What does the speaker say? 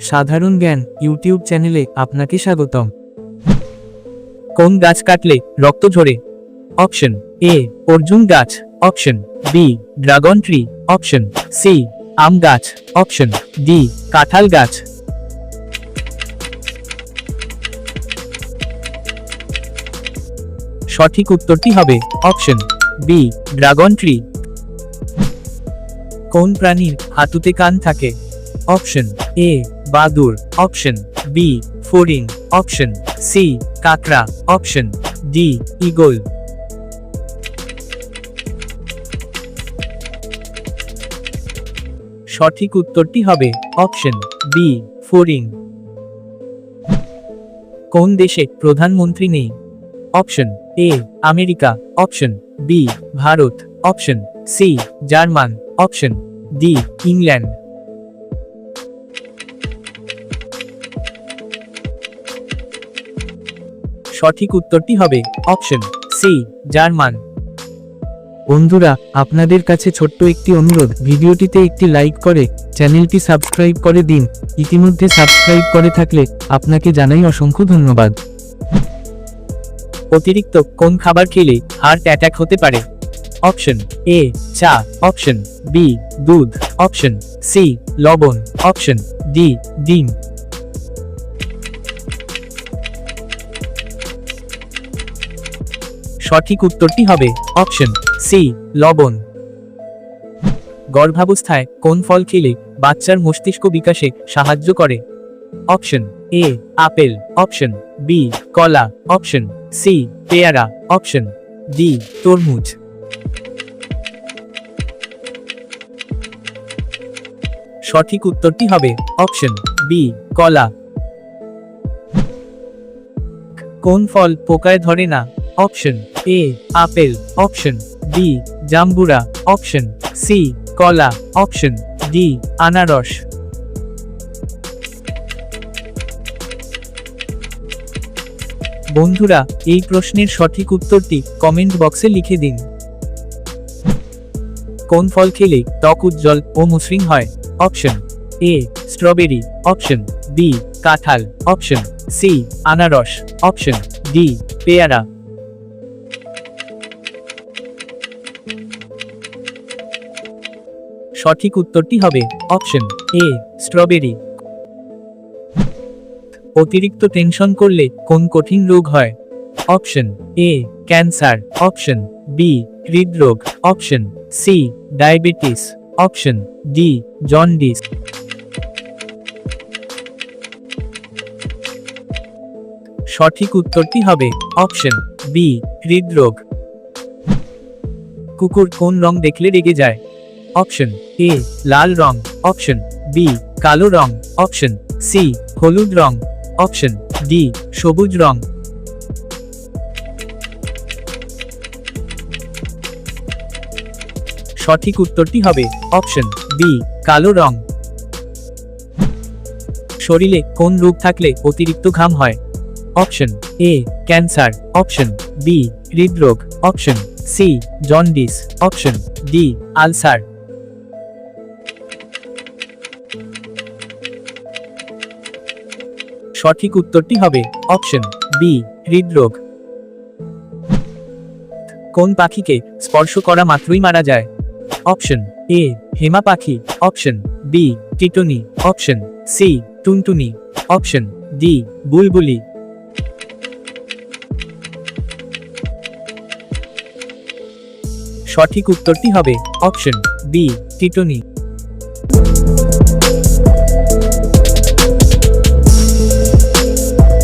সাধারণ জ্ঞান ইউটিউব চ্যানেলে আপনাকে স্বাগতম। কোন গাছ কাটলে রক্ত ঝরে? অপশন এ অর্জুন গাছ, option B dragon tree, option C আম গাছ, অপশন ডি কাঁঠাল গাছ। সঠিক উত্তরটি হবে অপশন বি ড্রাগন ট্রি। কোন প্রাণীর হাঁটুতে কান থাকে? অপশন এ বাদুড়, অপশন বি ফড়িং, অপশন সি কাকড়া, অপশন ডি ঈগল। সঠিক উত্তরটি হবে অপশন বি ফড়িং। কোন দেশে প্রধানমন্ত্রী নেই? Option A America, option B Bharat, option C German, option D England. সঠিক উত্তরটি হবে অপশন সি জার্মান। বন্ধুরা, আপনাদের কাছে ছোট্ট একটি অনুরোধ, ভিডিওটিতে একটি লাইক করে চ্যানেলটি সাবস্ক্রাইব করে দিন। ইতিমধ্যে সাবস্ক্রাইব করে থাকলে আপনাকে জানাই অসংখ্য ধন্যবাদ। অতিরিক্ত কোন খাবার খেলে হার্ট অ্যাটাক হতে পারে? অপশন এ চা, অপশন বি দুধ, অপশন সি লবণ, অপশন ডি ডিম। সঠিক উত্তরটি হবে অপশন সি লবণ। গর্ভাবস্থায় কোন ফল খেলে বাচ্চার মস্তিষ্ক বিকাশে সাহায্য করে? Option A apple, option B কলা, অপশন সি পেয়ারা, অপশন ডি তরমুজ। সঠিক উত্তরটি হবে অপশন বি কলা। কোন ফল পোকায় ধরে না? Option A apple, option B জাম্বুরা, অপশন সি কলা, অপশন ডি আনারস। বন্ধুরা, এই প্রশ্নের সঠিক উত্তরটি কমেন্ট বক্সে লিখে দিন। কোন ফল খেলে ত্বক উজ্জ্বল ও মসৃণ হয়? Option A strawberry, option B কাঁঠাল, অপশন সি আনারস, অপশন ডি পেয়ারা। সঠিক উত্তরটি হবে অপশন এ স্ট্রবেরি। অতিরিক্ত টেনশন করলে কোন কঠিন রোগ হয়? Option A cancer, option B হৃদরোগ, option C diabetes, option D jaundice. সঠিক উত্তরটি হবে অপশন বি হৃদরোগ। কুকুর কোন রং দেখলে রেগে যায়? অপশন এ লাল রং, অপশন বি কালো রং, অপশন সি হলুদ রং, অপশন ডি সবুজ রং। সঠিক উত্তরটি হবে অপশন বি কালো রং। শরীরে কোন রোগ থাকলে অতিরিক্ত ঘাম হয়? Option A cancer, option B হৃদরোগ, option C jaundice, option D ulcer. সঠিক উত্তরটি হবে অপশন বি হৃদরোগ। কোন পাখিকে স্পর্শ করা মাত্রই মারা যায়? অপশন এ হেমা পাখি, অপশন বি টিটনি, অপশন সি টুনটুনি, অপশন ডি বুলবুলি। সঠিক উত্তরটি হবে অপশন বি টিটনি।